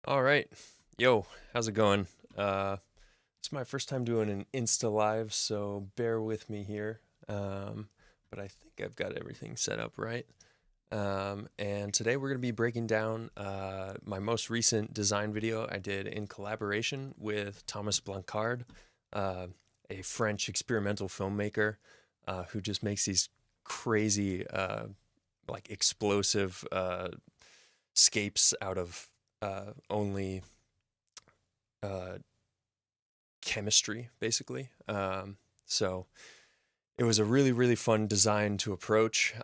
All right. Yo, how's it going? It's my first time doing an Insta Live, so bear with me here. But I think I've got everything set up right. And today we're going to be breaking down my most recent design video I did in collaboration with Thomas Blanchard, uh, a French experimental filmmaker who just makes these crazy, like explosive scapes out of only uh, chemistry, basically. So it was a really, really fun design to approach.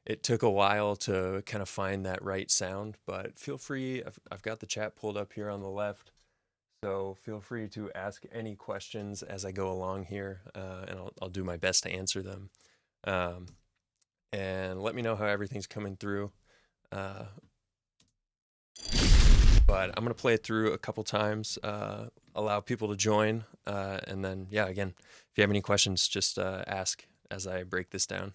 It took a while to kind of find that right sound, but feel free. I've got the chat pulled up here on the left, so feel free to ask any questions as I go along here, and I'll do my best to answer them. Um, and let me know how everything's coming through. Uh, but I'm gonna play it through a couple times, allow people to join, and then yeah, again, if you have any questions, just ask as I break this down.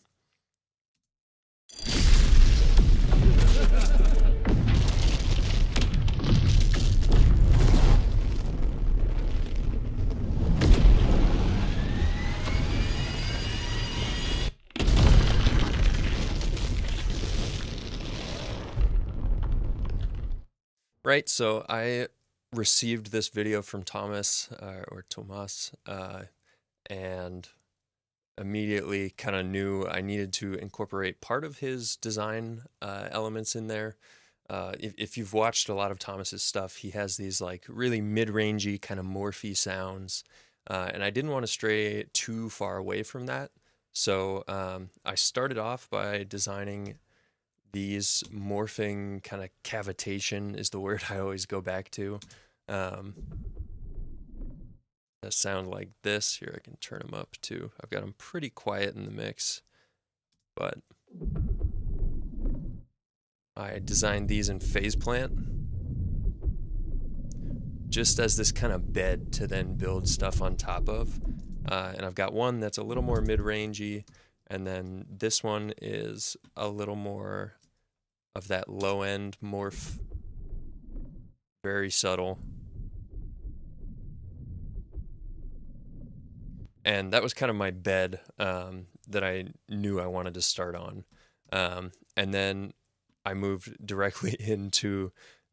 Right, so I received this video from Thomas or Tomas, and immediately kind of knew I needed to incorporate part of his design elements in there. If you've watched a lot of Thomas's stuff, he has these like really mid-rangey kind of morphy sounds, and I didn't want to stray too far away from that. So I started off by designing these morphing kind of cavitation is the word I always go back to. Um, that sound like this. Here, I can turn them up too. I've got them pretty quiet in the mix, but I designed these in phase plant just as this kind of bed to then build stuff on top of. And I've got one that's a little more mid-rangey, and then this one is a little more of that low-end morph, very subtle. And that was kind of my bed that I knew I wanted to start on. And then I moved directly into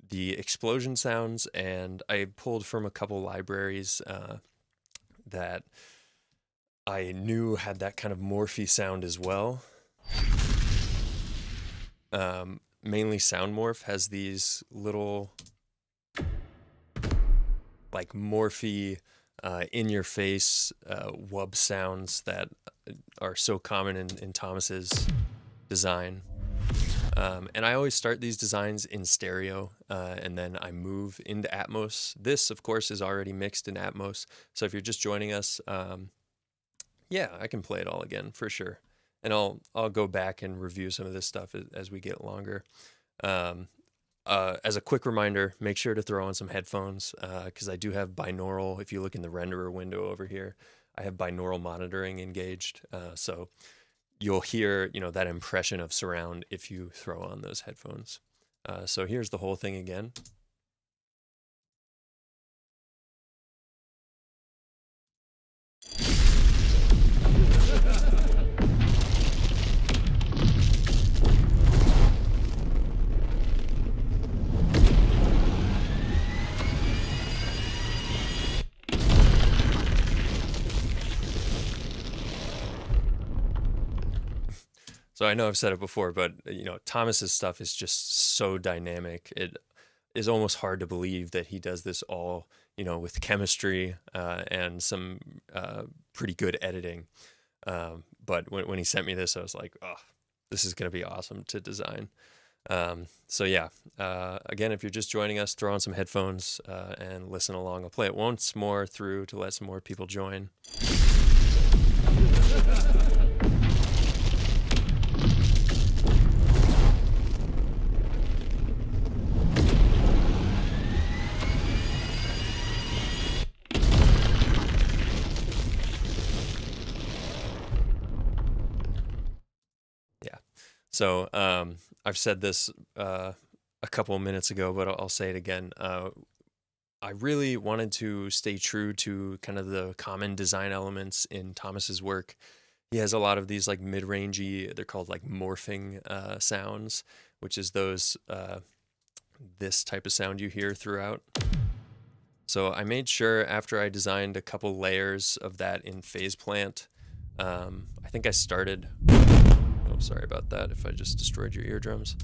the explosion sounds, and I pulled from a couple libraries that I knew had that kind of morphy sound as well. Mainly Soundmorph has these little like morphy in your face wub sounds that are so common in Thomas's design. And I always start these designs in stereo, and then I move into Atmos. This, of course, is already mixed in Atmos. So if you're just joining us, yeah, I can play it all again for sure. And I'll go back and review some of this stuff as we get longer. As a quick reminder, make sure to throw on some headphones because I do have binaural. If you look in the renderer window over here, I have binaural monitoring engaged. So you'll hear, that impression of surround if you throw on those headphones. So here's the whole thing again. So I know I've said it before, but Thomas's stuff is just so dynamic. It is almost hard to believe that he does this all, with chemistry and some pretty good editing. But when he sent me this, I was like, oh, this is going to be awesome to design. So yeah, again, if you're just joining us, throw on some headphones and listen along. I'll play it once more through to let some more people join. Yeah. So I've said this a couple of minutes ago, but I'll say it again. I really wanted to stay true to kind of the common design elements in Thomas's work. He has a lot of these like mid-rangey, they're called like morphing sounds, which is those this type of sound you hear throughout. So I made sure after I designed a couple layers of that in Phase Plant, I think I started. Oh, sorry about that. If I just destroyed your eardrums.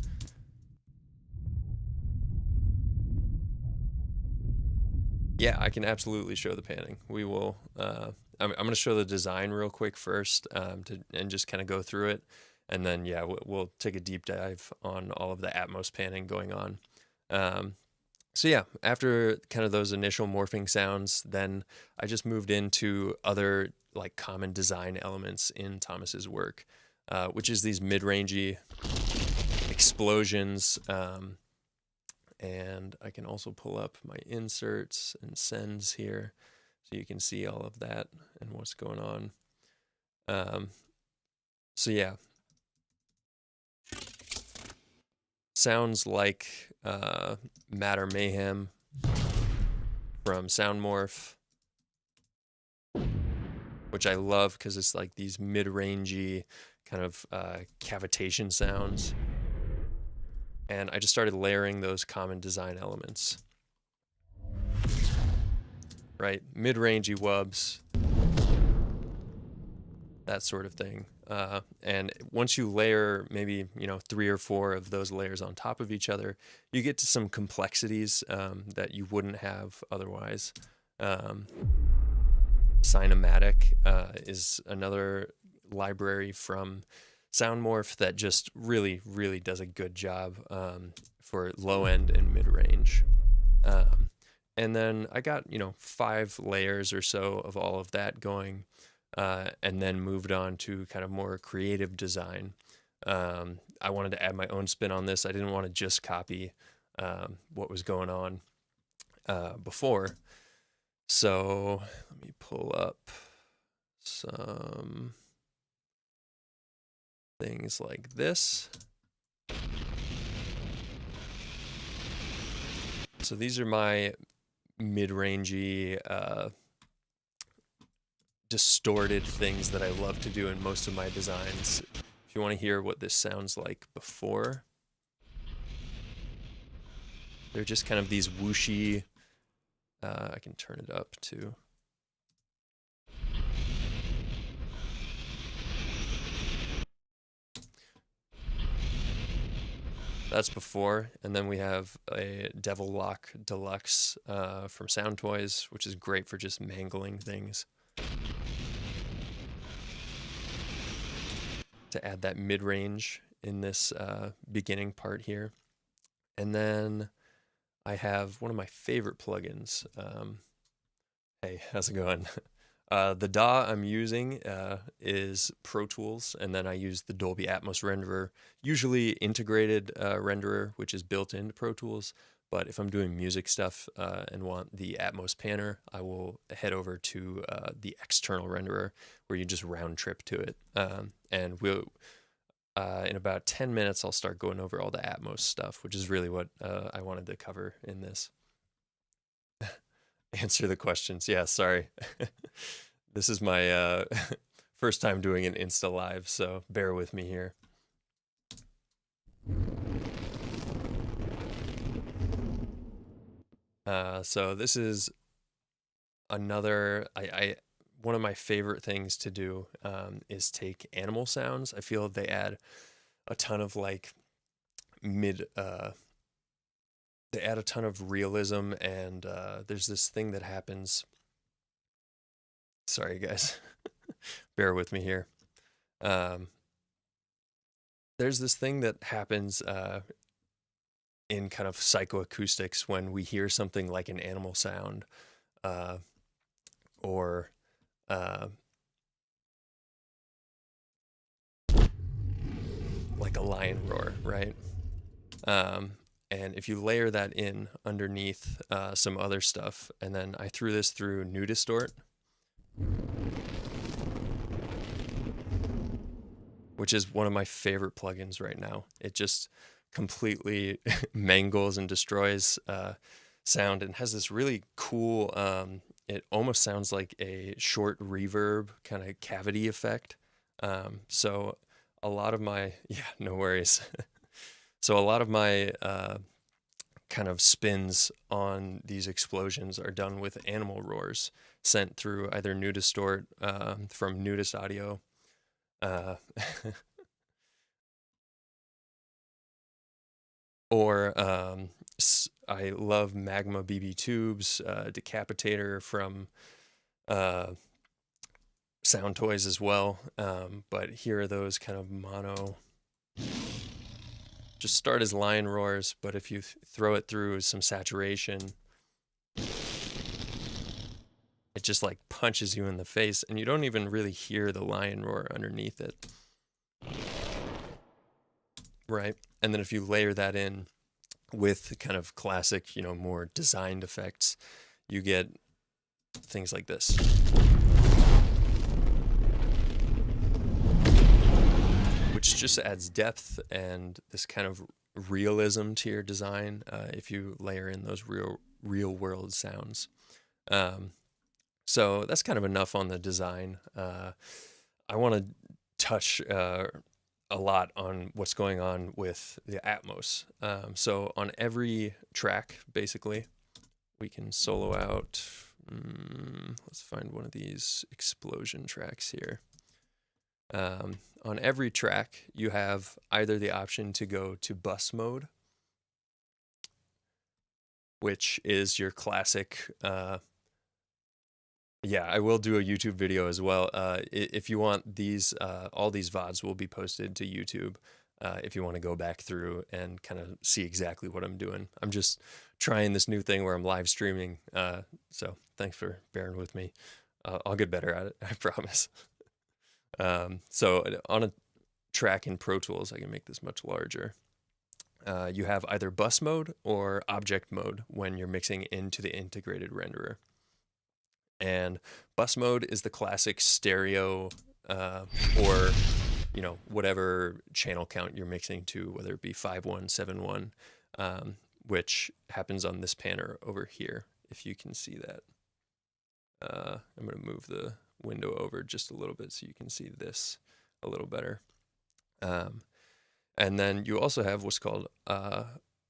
Yeah, I can absolutely show the panning. We will. I'm going to show the design real quick first, and just kind of go through it, and then yeah, we'll take a deep dive on all of the Atmos panning going on. So yeah, after kind of those initial morphing sounds, then I just moved into other like common design elements in Thomas's work, which is these mid-rangey explosions. And I can also pull up my inserts and sends here so you can see all of that and what's going on. So yeah, sounds like Matter Mayhem from Soundmorph, which I love because it's like these mid-rangey kind of cavitation sounds. And I just started layering those common design elements. Right? Mid-rangey wubs, that sort of thing. And once you layer maybe, 3 or 4 of those layers on top of each other, you get to some complexities that you wouldn't have otherwise. Cinematic is another library from Soundmorph that just really, really does a good job for low end and mid range. And then I got, 5 layers or so of all of that going, and then moved on to kind of more creative design. I wanted to add my own spin on this. I didn't want to just copy what was going on before. So let me pull up some things like this. So these are my mid-rangey, distorted things that I love to do in most of my designs. If you want to hear what this sounds like before, they're just kind of these whooshy, I can turn it up too. That's before, and then we have a Devil Lock Deluxe from Sound Toys, which is great for just mangling things. To add that mid-range in this beginning part here. And then I have one of my favorite plugins. Hey, how's it going? The DAW I'm using is Pro Tools, and then I use the Dolby Atmos renderer, usually integrated renderer, which is built into Pro Tools. But if I'm doing music stuff and want the Atmos panner, I will head over to the external renderer, where you just round trip to it. And we'll, in about 10 minutes, I'll start going over all the Atmos stuff, which is really what I wanted to cover in this. Answer the questions. Yeah, sorry. This is my first time doing an Insta Live, so bear with me here. So this is another, one of my favorite things to do is take animal sounds. I feel they add a ton of like they add a ton of realism, and there's this thing that happens. Sorry, guys. Bear with me here. There's this thing that happens in kind of psychoacoustics when we hear something like an animal sound or like a lion roar, right? And if you layer that in underneath some other stuff, and then I threw this through NuDistort, which is one of my favorite plugins right now. It just completely mangles and destroys sound, and has this really cool, it almost sounds like a short reverb kind of cavity effect. So a lot of my, yeah, no worries. So a lot of my kind of spins on these explosions are done with animal roars sent through either Nudistort from Nudist Audio. Uh, or I love Magma BB Tubes, Decapitator from uh, Sound Toys as well. But here are those kind of mono, just start as lion roars, but if you throw it through some saturation, it just like punches you in the face, and you don't even really hear the lion roar underneath it. Right? And then if you layer that in with kind of classic, more designed effects, you get things like this. Which just adds depth and this kind of realism to your design if you layer in those real world sounds. So that's kind of enough on the design. I want to touch a lot on what's going on with the Atmos. So on every track, basically, we can solo out. Let's find one of these explosion tracks here. On every track, you have either the option to go to bus mode, which is your classic. Yeah, I will do a YouTube video as well. If you want these, all these VODs will be posted to YouTube. If you want to go back through and kind of see exactly what I'm doing. I'm just trying this new thing where I'm live streaming. So thanks for bearing with me. I'll get better at it, I promise. So on a track in Pro Tools, I can make this much larger. You have either bus mode or object mode when you're mixing into the integrated renderer. And bus mode is the classic stereo or whatever channel count you're mixing to, whether it be 5.1, 7.1, which happens on this panner over here, if you can see that. I'm going to move the window over just a little bit so you can see this a little better. And then you also have what's called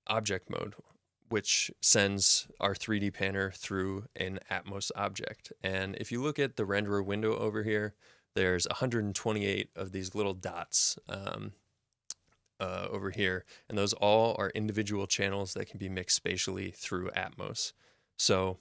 object mode, which sends our 3D panner through an Atmos object. And if you look at the renderer window over here, there's 128 of these little dots over here, and those all are individual channels that can be mixed spatially through Atmos. So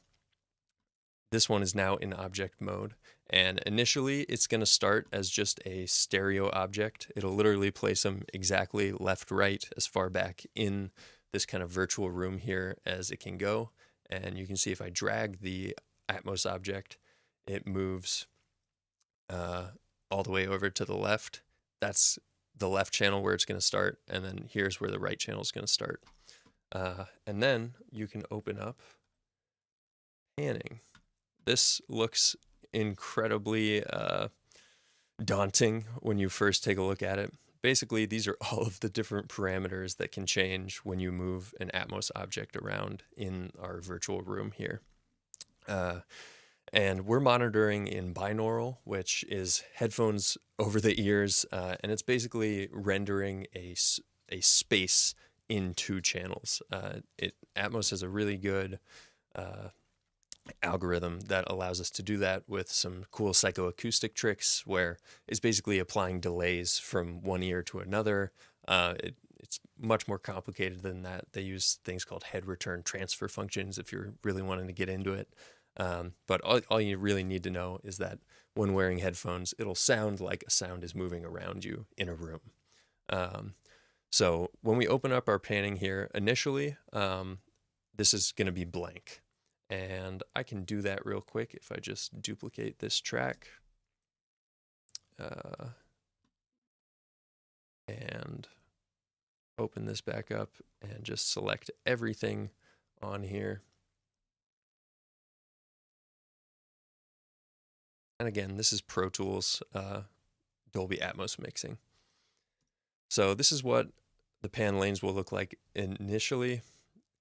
this one is now in object mode, and initially it's going to start as just a stereo object. It'll literally place them exactly left, right, as far back in this kind of virtual room here as it can go. And you can see if I drag the Atmos object, it moves all the way over to the left. That's the left channel where it's going to start, and then here's where the right channel is going to start. And then you can open up panning. This looks incredibly daunting when you first take a look at it. Basically, these are all of the different parameters that can change when you move an Atmos object around in our virtual room here. And we're monitoring in binaural, which is headphones over the ears, and it's basically rendering a space in two channels. Atmos has a really good algorithm that allows us to do that with some cool psychoacoustic tricks, where it's basically applying delays from one ear to another. It's much more complicated than that. They use things called head return transfer functions if you're really wanting to get into it. But all you really need to know is that when wearing headphones, it'll sound like a sound is moving around you in a room. So when we open up our panning here, initially, this is going to be blank. And I can do that real quick if I just duplicate this track. And open this back up and just select everything on here. And again, this is Pro Tools Dolby Atmos mixing. So this is what the pan lanes will look like initially.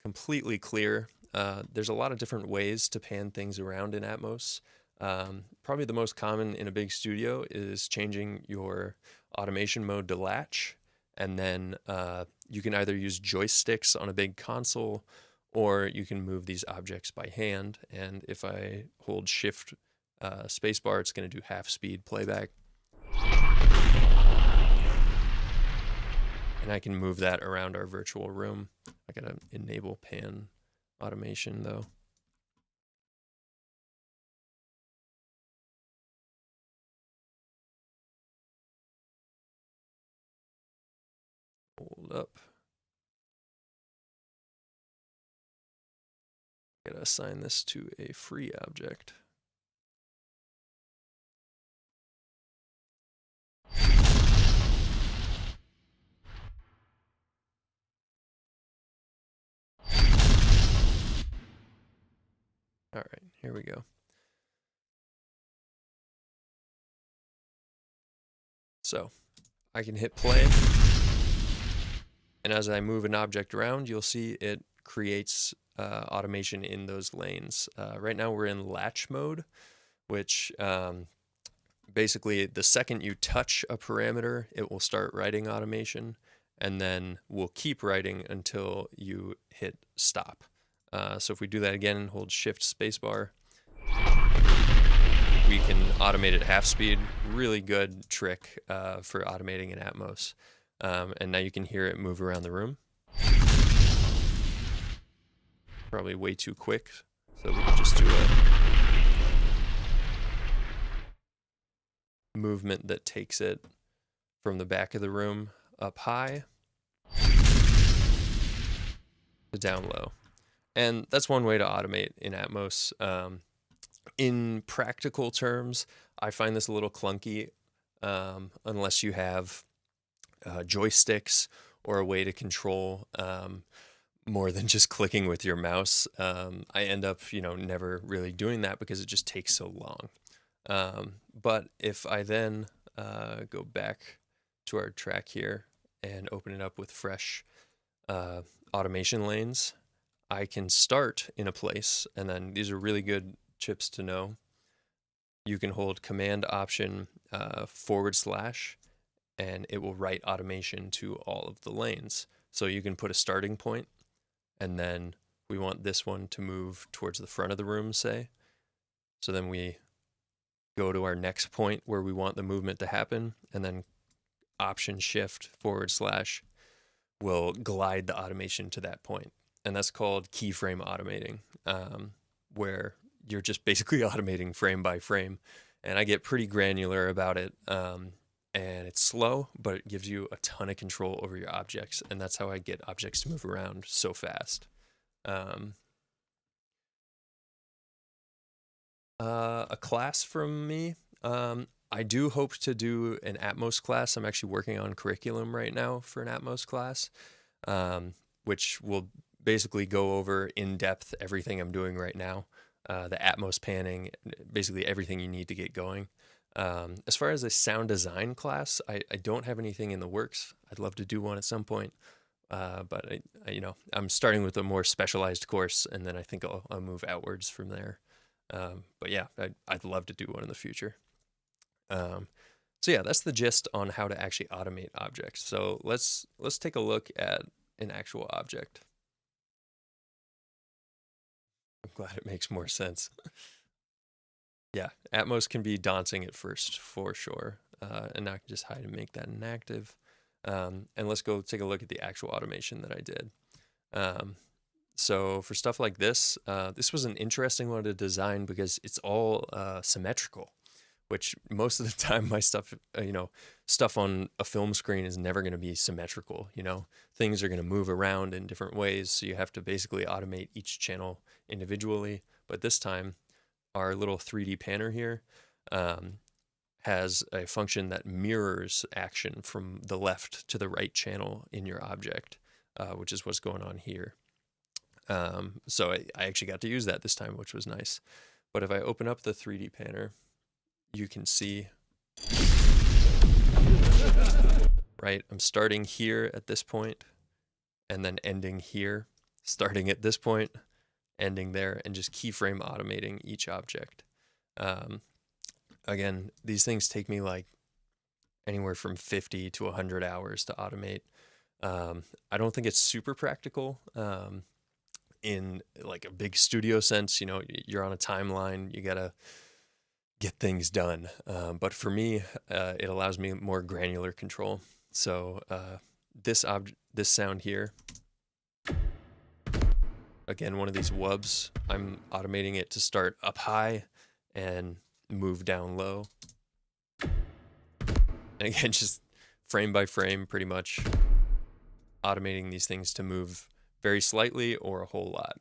Completely clear. There's a lot of different ways to pan things around in Atmos. Probably the most common in a big studio is changing your automation mode to latch, and then you can either use joysticks on a big console, or you can move these objects by hand. And if I hold Shift spacebar, it's going to do half speed playback. And I can move that around our virtual room. I gotta enable pan automation though. Hold up. Gotta assign this to a free object. All right, here we go. So I can hit play, and as I move an object around, you'll see it creates automation in those lanes. Right now we're in latch mode, which basically the second you touch a parameter, it will start writing automation, and then we'll keep writing until you hit stop. So if we do that again and hold Shift spacebar, we can automate at half speed. Really good trick for automating in Atmos. And now you can hear it move around the room. Probably way too quick, so we can just do a movement that takes it from the back of the room up high to down low. And that's one way to automate in Atmos. In practical terms, I find this a little clunky unless you have joysticks or a way to control more than just clicking with your mouse. I end up, never really doing that because it just takes so long. But if I then go back to our track here and open it up with fresh automation lanes, I can start in a place, and then these are really good chips to know. You can hold Command Option / and it will write automation to all of the lanes. So you can put a starting point, and then we want this one to move towards the front of the room, say. So then we go to our next point where we want the movement to happen, and then Option Shift / will glide the automation to that point. And that's called keyframe automating, where you're just basically automating frame by frame. And I get pretty granular about it. And it's slow, but it gives you a ton of control over your objects. And that's how I get objects to move around so fast. A class from me. I do hope to do an Atmos class. I'm actually working on curriculum right now for an Atmos class, which will basically go over in depth everything I'm doing right now, the Atmos panning, basically everything you need to get going. As far as a sound design class, I don't have anything in the works. I'd love to do one at some point, but I'm starting with a more specialized course, and then I think I'll move outwards from there. But yeah, I'd love to do one in the future. So yeah, that's the gist on how to actually automate objects. So let's take a look at an actual object. I'm glad it makes more sense. Yeah, Atmos can be daunting at first, for sure. And now I can just hide and make that inactive. And let's go take a look at the actual automation that I did. So for stuff like this, this was an interesting one to design because it's all symmetrical, which most of the time my stuff, stuff on a film screen is never going to be symmetrical. Things are going to move around in different ways. So you have to basically automate each channel individually. But this time, our little 3D panner here has a function that mirrors action from the left to the right channel in your object, which is what's going on here. So I actually got to use that this time, which was nice. But if I open up the 3D panner, you can see, right, I'm starting here at this point, and then ending here, starting at this point, ending there, and just keyframe automating each object. Again, these things take me like anywhere from 50 to 100 hours to automate. I don't think it's super practical in like a big studio sense. You know, you're on a timeline, you gotta get things done. But for me, it allows me more granular control. So this sound here, again, one of these wubs, I'm automating it to start up high and move down low. And again, just frame by frame, pretty much automating these things to move very slightly or a whole lot.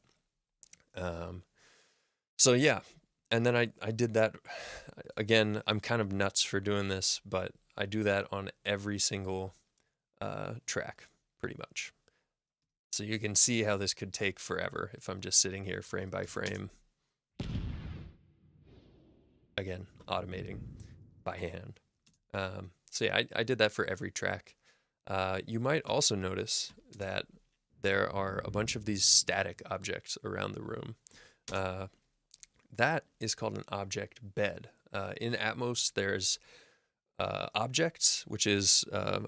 So yeah, and then I did that again. I'm kind of nuts for doing this, but I do that on every single track, pretty much. So you can see how this could take forever if I'm just sitting here frame by frame. Again, automating by hand. So yeah, I did that for every track. You might also notice that there are a bunch of these static objects around the room. That is called an object bed. In Atmos, there's objects, which is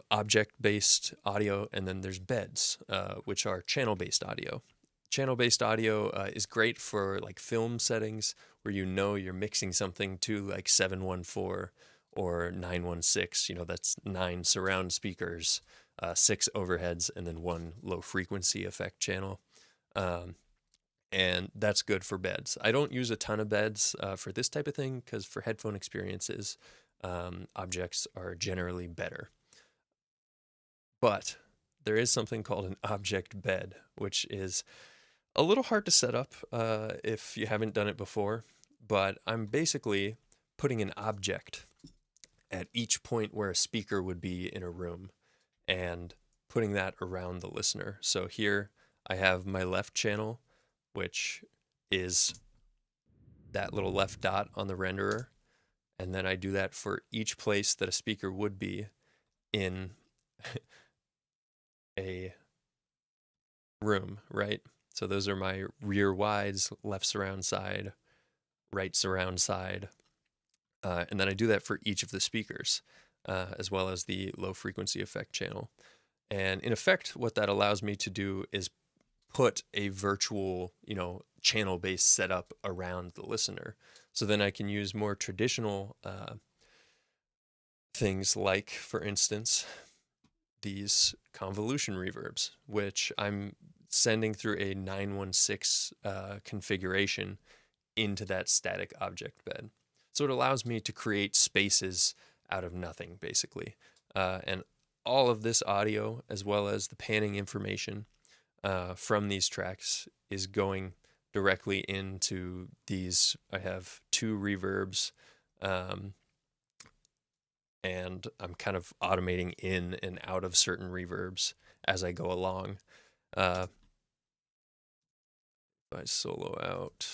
object-based audio, and then there's beds, which are channel-based audio. Channel-based audio is great for like film settings where you know you're mixing something to like 714 or 916. You know, that's 9 surround speakers, 6 overheads, and then 1 low frequency effect channel. And that's good for beds. I don't use a ton of beds for this type of thing because for headphone experiences, objects are generally better. But there is something called an object bed, which is a little hard to set up if you haven't done it before. But I'm basically putting an object at each point where a speaker would be in a room and putting that around the listener. So here I have my left channel, which is that little left dot on the renderer. And then I do that for each place that a speaker would be in a room, right? So those are my rear wides, left surround side, right surround side. And then I do that for each of the speakers, as well as the low frequency effect channel. And in effect, what that allows me to do is put a virtual, channel-based setup around the listener. So then I can use more traditional things like, for instance, these convolution reverbs, which I'm sending through a 916 configuration into that static object bed. So it allows me to create spaces out of nothing, basically. And all of this audio, as well as the panning information from these tracks, is going directly into these. I have 2 reverbs, and I'm kind of automating in and out of certain reverbs as I go along. If I solo out.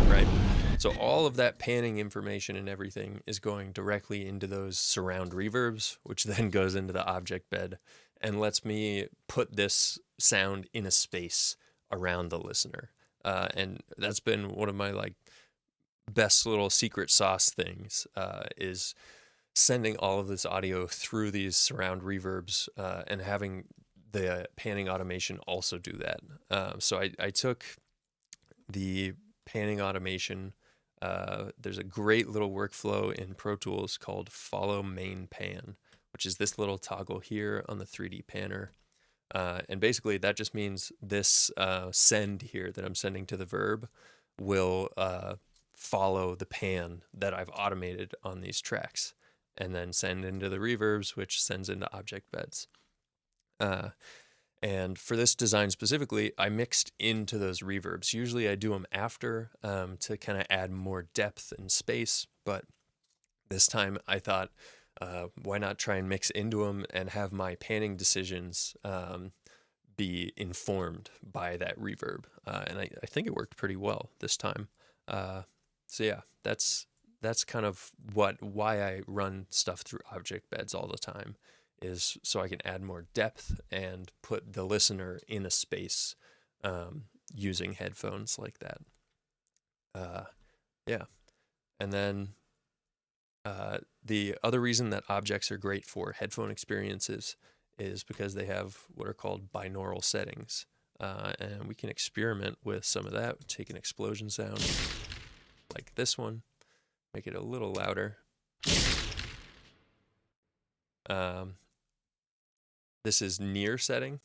Right. So all of that panning information and everything is going directly into those surround reverbs, which then goes into the object bed and lets me put this sound in a space around the listener. And that's been one of my best little secret sauce things, is sending all of this audio through these surround reverbs and having the panning automation also do that. So I took the panning automation. There's a great little workflow in Pro Tools called follow main pan, which is this little toggle here on the 3D panner. And basically that just means this send here that I'm sending to the verb will follow the pan that I've automated on these tracks, and then send into the reverbs, which sends into object beds. And for this design specifically, I mixed into those reverbs. Usually I do them after to kind of add more depth and space, but this time I thought, why not try and mix into them and have my panning decisions be informed by that reverb? And I think it worked pretty well this time. So yeah, that's kind of why I run stuff through object beds all the time, is so I can add more depth and put the listener in a space using headphones like that. Uh, yeah, and then the other reason that objects are great for headphone experiences is because they have what are called binaural settings. And we can experiment with some of that. Take an explosion sound like this one, make it a little louder. Um, this is near setting.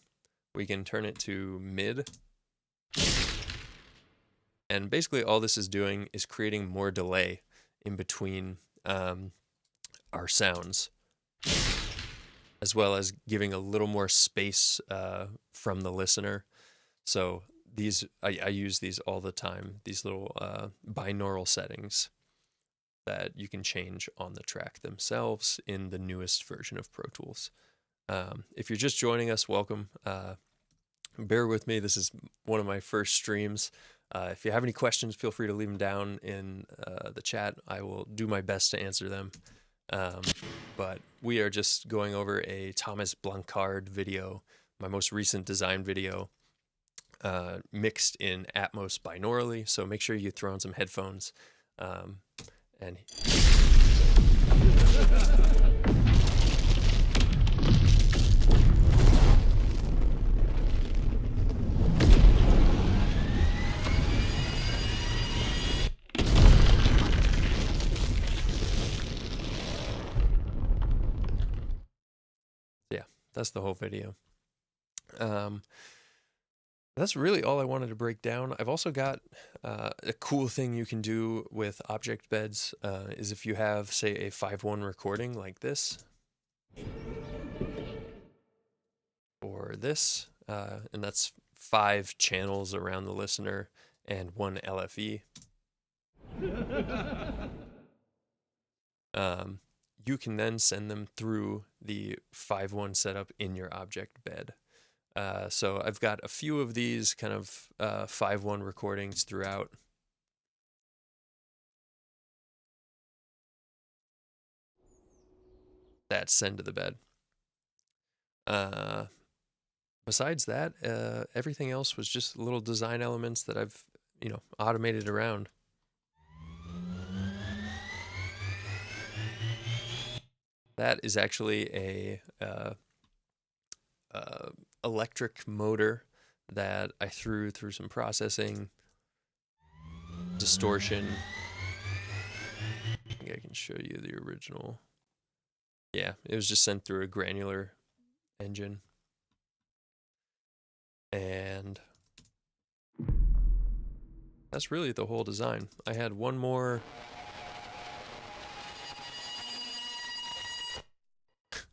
We can turn it to mid. And basically all this is doing is creating more delay in between our sounds, as well as giving a little more space from the listener. So I use these all the time, these little binaural settings that you can change on the track themselves in the newest version of Pro Tools. If you're just joining us, welcome. Bear with me. This is one of my first streams. If you have any questions, feel free to leave them down in the chat. I will do my best to answer them. But we are just going over a Thomas Blanchard video, my most recent design video, mixed in Atmos binaurally. So make sure you throw on some headphones. And yeah, that's the whole video. That's really all I wanted to break down. I've also got a cool thing you can do with object beds is if you have, say, a 5/1 recording like this, or this, and that's 5 channels around the listener and 1 LFE. You can then send them through the 5/1 setup in your object bed. So I've got a few of these kind of 5/1 recordings throughout. That send to the bed. Besides that, everything else was just little design elements that I've, automated around. That is actually a electric motor that I threw through some processing, distortion. I think I can show you the original. Yeah, it was just sent through a granular engine. And that's really the whole design. I had one more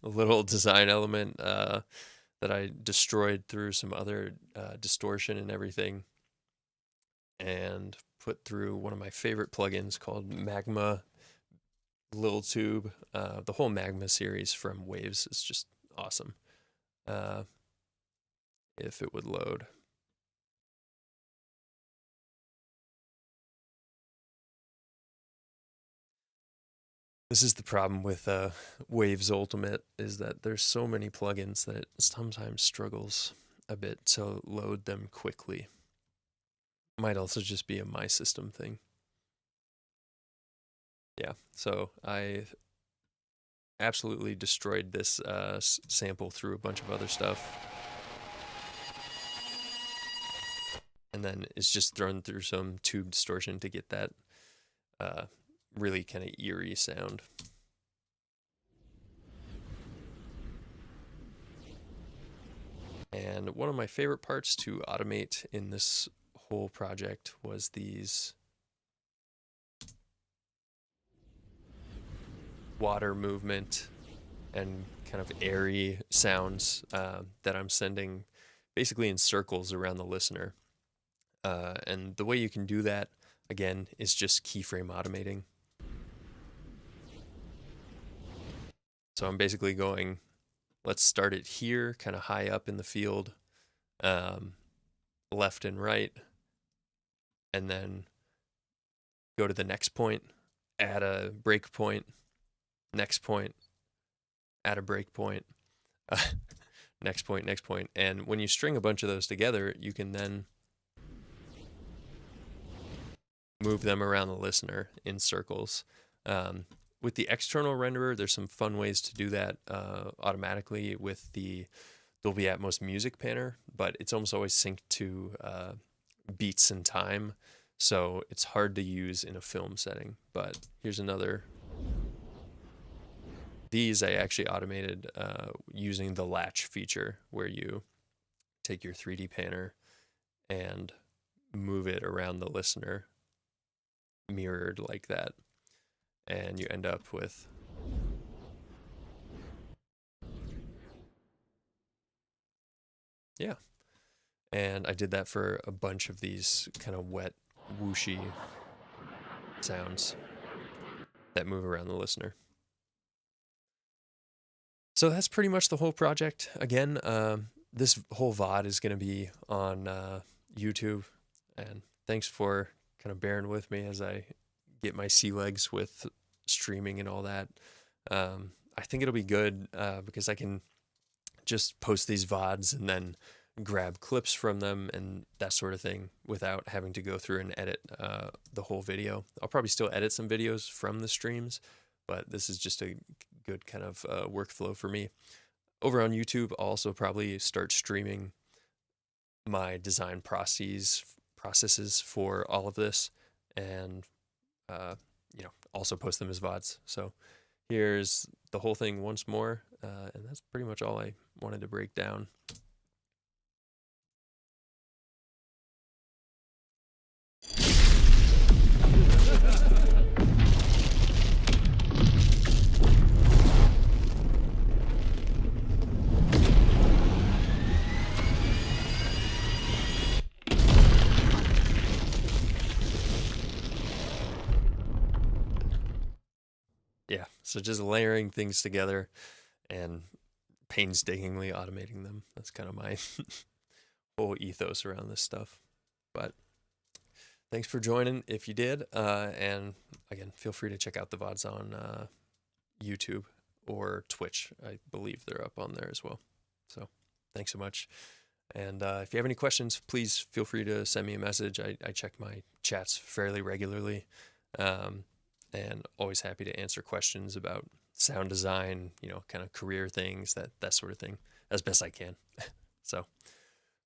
little design element that I destroyed through some other distortion and everything, and put through one of my favorite plugins called Magma Little Tube. The whole Magma series from Waves is just awesome. If it would load. This is the problem with Waves Ultimate, is that there's so many plugins that it sometimes struggles a bit to load them quickly. Might also just be a My System thing. Yeah, so I absolutely destroyed this sample through a bunch of other stuff. And then it's just thrown through some tube distortion to get that really kind of eerie sound. And one of my favorite parts to automate in this whole project was these water movement and kind of airy sounds that I'm sending basically in circles around the listener. And the way you can do that, again, is just keyframe automating. So I'm basically going, let's start it here, kind of high up in the field, left and right, and then go to the next point, add a break point, next point, add a break point, uh, next point, next point. And when you string a bunch of those together, you can then move them around the listener in circles. With the external renderer, there's some fun ways to do that automatically with the Dolby Atmos music panner, but it's almost always synced to beats and time, so it's hard to use in a film setting. But here's another. These I actually automated using the latch feature, where you take your 3D panner and move it around the listener mirrored like that, and you end up with yeah. And I did that for a bunch of these kind of wet, whooshy sounds that move around the listener. So that's pretty much the whole project. Again, this whole VOD is going to be on YouTube, and thanks for kind of bearing with me as I get my sea legs with streaming and all that. I think it'll be good because I can just post these VODs and then grab clips from them and that sort of thing without having to go through and edit the whole video. I'll probably still edit some videos from the streams, but this is just a good kind of workflow for me. Over on YouTube, I'll also probably start streaming my design processes for all of this, and also post them as VODs. So here's the whole thing once more, and that's pretty much all I wanted to break down. Yeah, so just layering things together and painstakingly automating them. That's kind of my whole ethos around this stuff. But thanks for joining if you did. And again, feel free to check out the VODs on YouTube or Twitch. I believe they're up on there as well. So thanks so much. And if you have any questions, please feel free to send me a message. I check my chats fairly regularly. And always happy to answer questions about sound design, kind of career things, that sort of thing, as best I can. So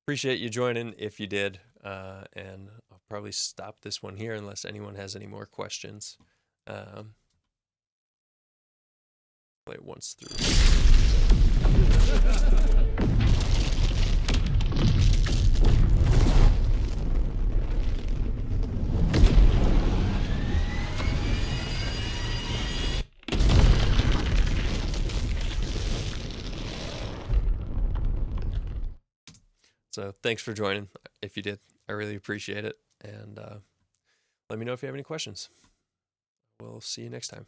appreciate you joining if you did. And I'll probably stop this one here unless anyone has any more questions. Play it once through. So thanks for joining. If you did, I really appreciate it. And let me know if you have any questions. We'll see you next time.